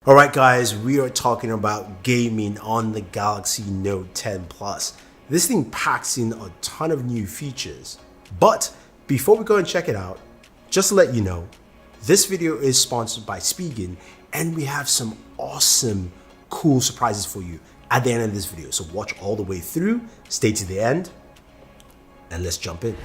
Alright guys, we are talking about gaming on the Galaxy Note 10 Plus. This thing packs in a ton of new features. But before we go and check it out, just to let you know, this video is sponsored by Spigen and we have some awesome, cool surprises for you at the end of this video. So watch all the way through, stay to the end, and let's jump in.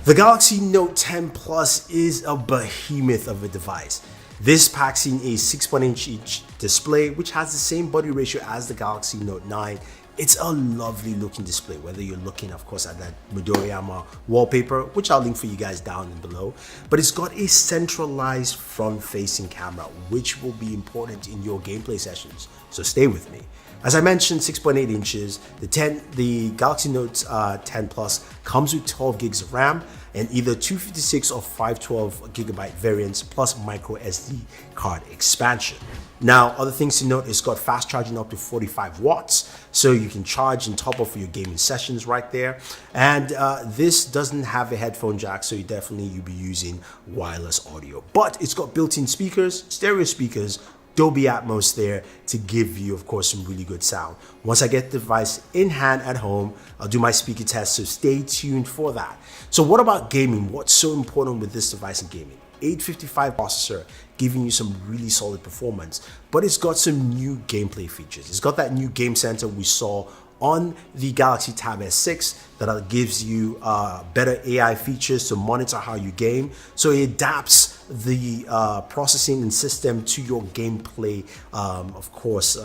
The Galaxy Note 10 Plus is a behemoth of a device. This packs in a 6.8-inch display, which has the same body ratio as the Galaxy Note 9. It's a lovely looking display, whether you're looking, of course, at that Midoriyama wallpaper, which I'll link for you guys down below. But it's got a centralized front-facing camera, which will be important in your gameplay sessions. So stay with me. As I mentioned, 6.8 inches, the Galaxy Note 10 Plus comes with 12 gigs of RAM and either 256 or 512 gigabyte variants plus micro SD card expansion. Now, other things to note, it's got fast charging up to 45 watts, so you can charge and top up for your gaming sessions right there. And this doesn't have a headphone jack, so you'll be using wireless audio. But it's got built-in speakers, stereo speakers, Dolby Atmos there to give you, of course, some really good sound. Once I get the device in hand at home, I'll do my speaker test, so stay tuned for that. So what about gaming? What's so important with this device in gaming? 855 processor, giving you some really solid performance, but it's got some new gameplay features. It's got that new game center we saw on the Galaxy Tab S6 that gives you better AI features to monitor how you game. So it adapts the processing and system to your gameplay, of course,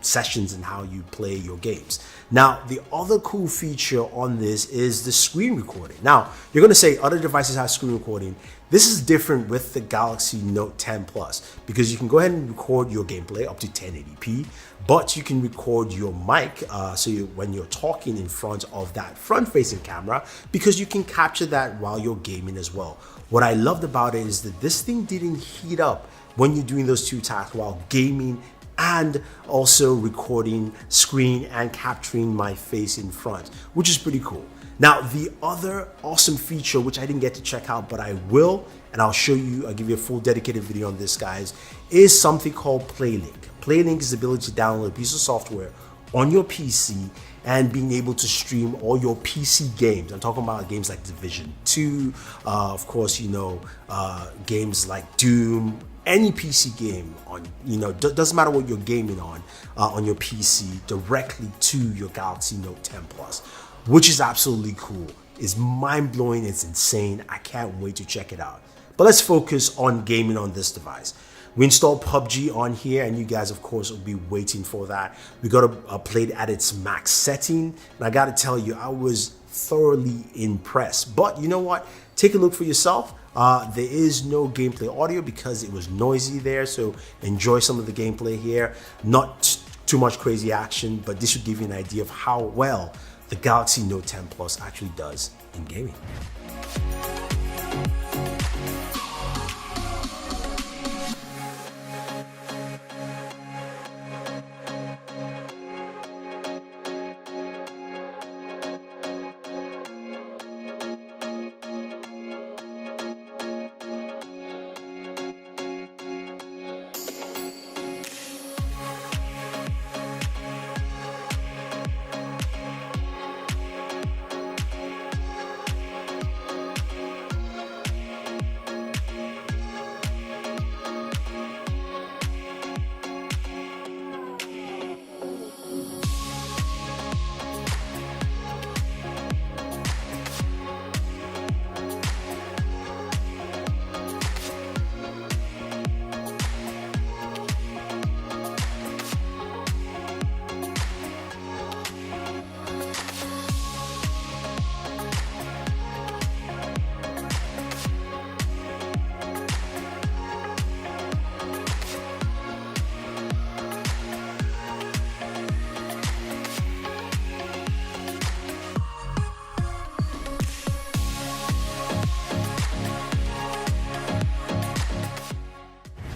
sessions and how you play your games. Now, the other cool feature on this is the screen recording. Now, you're going to say other devices have screen recording. This is different with the Galaxy Note 10 Plus because you can go ahead and record your gameplay up to 1080p, but you can record your mic when you're talking in front of that front-facing camera, because you can capture that while you're gaming as well. What I loved about it is that this thing didn't heat up when you're doing those two tasks while gaming and also recording screen and capturing my face in front, which is pretty cool. Now, the other awesome feature, which I didn't get to check out, but I will, and I'll show you, I'll give you a full dedicated video on this, guys, is something called PlayLink. PlayLink is the ability to download a piece of software on your PC and being able to stream all your PC games. I'm talking about games like Division 2, of course, games like Doom, any PC game on, doesn't matter what you're gaming on your PC, directly to your Galaxy Note 10 Plus, which is absolutely cool. It's mind-blowing, it's insane. I can't wait to check it out. But let's focus on gaming on this device. We installed PUBG on here, and you guys, of course, will be waiting for that. We got to play it at its max setting, and I got to tell you, I was thoroughly impressed. But you know what? Take a look for yourself. There is no gameplay audio because it was noisy there, so enjoy some of the gameplay here. Not too much crazy action, but this should give you an idea of how well the Galaxy Note 10 Plus actually does in gaming.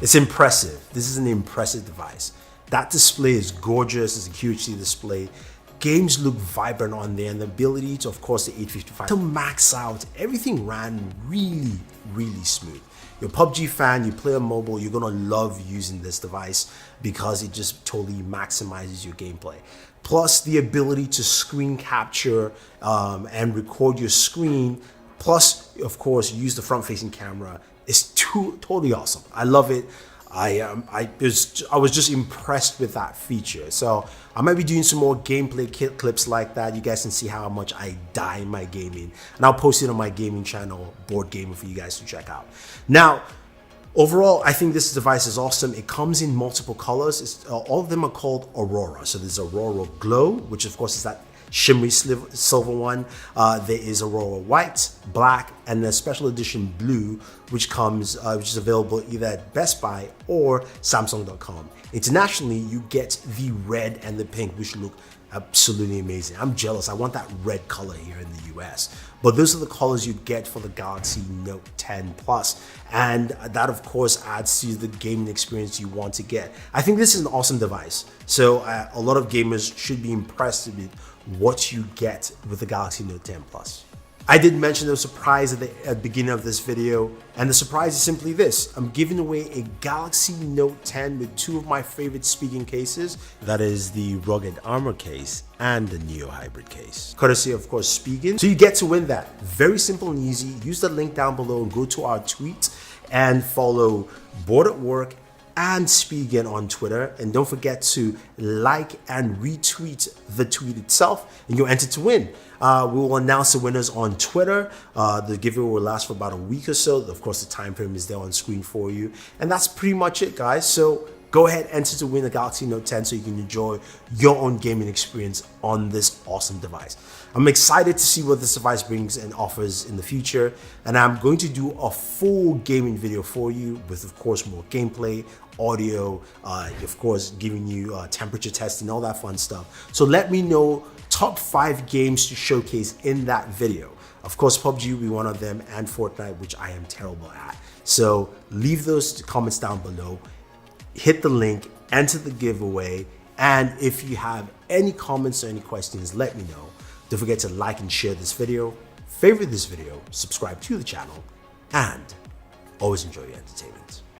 It's impressive. This is an impressive device. That display is gorgeous. It's a QHD display. games look vibrant on there, and the ability to, of course, the 855 to max out, everything ran really smooth. You're a PUBG fan, you play on mobile, you're gonna love using this device because it just totally maximizes your gameplay. Plus the ability to screen capture and record your screen, plus of course use the front-facing camera is totally awesome. I love it. I was just impressed with that feature. So I might be doing some more gameplay clips like that. You guys can see how much I die in my gaming, and I'll post it on my gaming channel, Board Gamer, for you guys to check out. Now, overall, I think this device is awesome. It comes in multiple colors. All of them are called Aurora. So there's Aurora Glow, which of course is that shimmery silver one. There is Aurora White, Black, and a special edition Blue, which is available either at Best Buy or Samsung.com. Internationally, you get the red and the pink, which look absolutely amazing. I'm jealous. I want that red color here in the US. But those are the colors you get for the Galaxy Note 10 Plus, and that of course adds to the gaming experience you want to get. I think this is an awesome device, so a lot of gamers should be impressed with what you get with the Galaxy Note 10 Plus. I did mention the surprise at the beginning of this video, and the surprise is simply this. I'm giving away a Galaxy Note 10 with two of my favorite speaking cases. That is the Rugged Armor case and the Neo Hybrid case. Courtesy of course Spigen. So you get to win that. Very simple and easy. Use the link down below and go to our tweet and follow Board at Work and Spigen on Twitter, and don't forget to like and retweet the tweet itself, and you'll enter to win. We will announce the winners on Twitter. The giveaway will last for about a week or so. Of course, the time frame is there on screen for you, and that's pretty much it, guys. So go ahead, enter to win the Galaxy Note 10 so you can enjoy your own gaming experience on this awesome device. I'm excited to see what this device brings and offers in the future, and I'm going to do a full gaming video for you with, of course, more gameplay, audio, of course, giving you temperature testing, all that fun stuff. So let me know top 5 games to showcase in that video. Of course, PUBG will be one of them, and Fortnite, which I am terrible at. So leave those comments down below. Hit the link, enter the giveaway, and if you have any comments or any questions, let me know. Don't forget to like and share this video, favorite this video, subscribe to the channel, and always enjoy your entertainment.